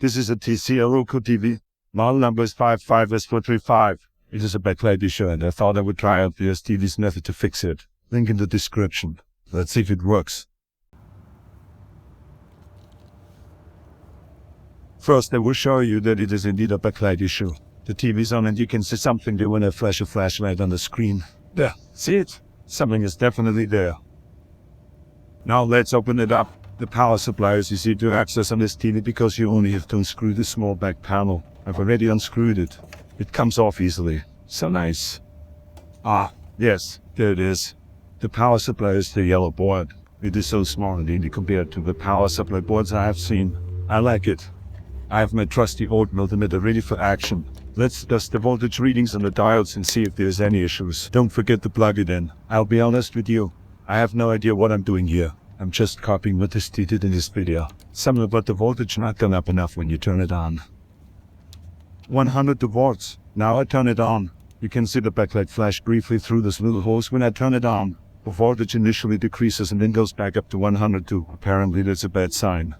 This is a TCL Roku TV. Model number is 55S435. It is a backlight issue and I thought I would try out the TV's method to fix it. Link in the description. Let's see if it works. First, I will show you that it is indeed a backlight issue. The TV is on and you can see something there when I flash a flashlight on the screen. There, see it? Something is definitely there. Now let's open it up. The power supply is easy to access on this TV because you only have to unscrew the small back panel. I've already unscrewed it. It comes off easily. So nice. Ah, yes, there it is. The power supply is the yellow board. It is so small and easy compared to the power supply boards I have seen. I like it. I have my trusty old multimeter ready for action. Let's test the voltage readings on the diodes and see if there's any issues. Don't forget to plug it in. I'll be honest with you. I have no idea what I'm doing here. I'm just copying what is stated in this video. Something about the voltage not gone up enough when you turn it on. 100 volts. Now I turn it on. You can see the backlight flash briefly through this little hose when I turn it on. The voltage initially decreases and then goes back up to 102. Apparently that's a bad sign.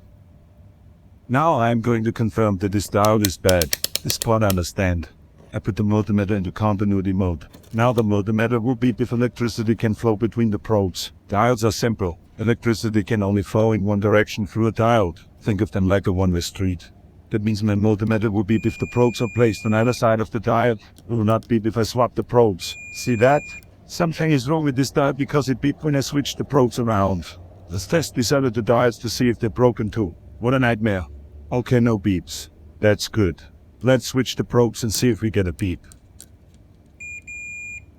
Now I'm going to confirm that this diode is bad. This part I understand. I put the multimeter into continuity mode. Now the multimeter will beep if electricity can flow between the probes. Diodes are simple. Electricity can only flow in one direction through a diode. Think of them like a one-way street. That means my multimeter will beep if the probes are placed on either side of the diode. It will not beep if I swap the probes. See that? Something is wrong with this diode because it beeped when I switched the probes around. Let's test these other diodes to see if they're broken too. What a nightmare. Okay, no beeps. That's good. Let's switch the probes and see if we get a beep.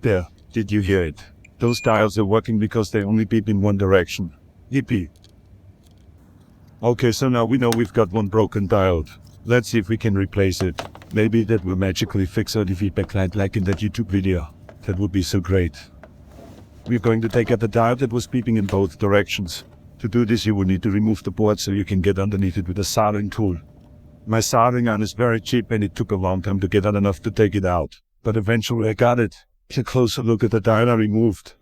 There, did you hear it? Those diodes are working because they only beep in one direction. Yippee. Okay, so now we know we've got one broken diode. Let's see if we can replace it. Maybe that will magically fix our TV backlight like in that YouTube video. That would be so great. We're going to take out the diode that was beeping in both directions. To do this you will need to remove the board so you can get underneath it with a soldering tool. My soldering iron is very cheap and it took a long time to get out enough to take it out. But eventually I got it. A closer look at the diode I removed.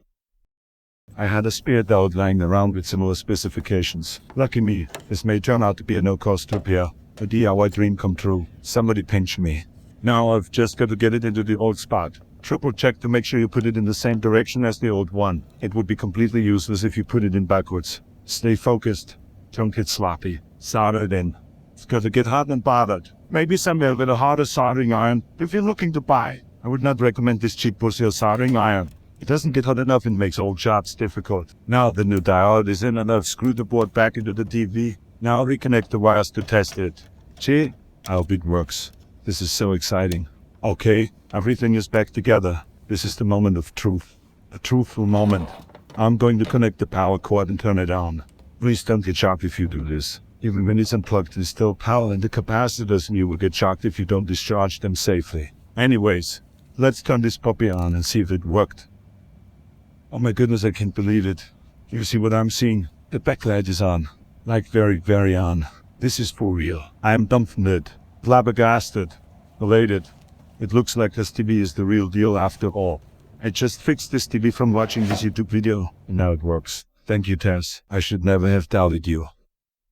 I had a spare diode lying around with similar specifications. Lucky me, this may turn out to be a no-cost repair. A DIY dream come true. Somebody pinch me. Now I've just got to get it into the old spot. Triple check to make sure you put it in the same direction as the old one. It would be completely useless if you put it in backwards. Stay focused. Don't get sloppy. Solder it in. It's got to get hot and bothered. Maybe somewhere with a harder soldering iron if you're looking to buy. I would not recommend this cheap pussy soldering iron. It doesn't get hot enough and makes old jobs difficult. Now the new diode is in and I've screwed the board back into the TV. Now I'll reconnect the wires to test it. Gee, I hope it works. This is so exciting. Okay, everything is back together. This is the moment of truth. A truthful moment. I'm going to connect the power cord and turn it on. Please don't get shocked if you do this. Even when it's unplugged, there's still power in the capacitors and you will get shocked if you don't discharge them safely. Anyways, let's turn this puppy on and see if it worked. Oh my goodness, I can't believe it. You see what I'm seeing? The backlight is on. Like very, very on. This is for real. I am dumbfounded, flabbergasted, elated. It looks like this TV is the real deal after all. I just fixed this TV from watching this YouTube video, and now it works. Thank you, tevs. I should never have doubted you.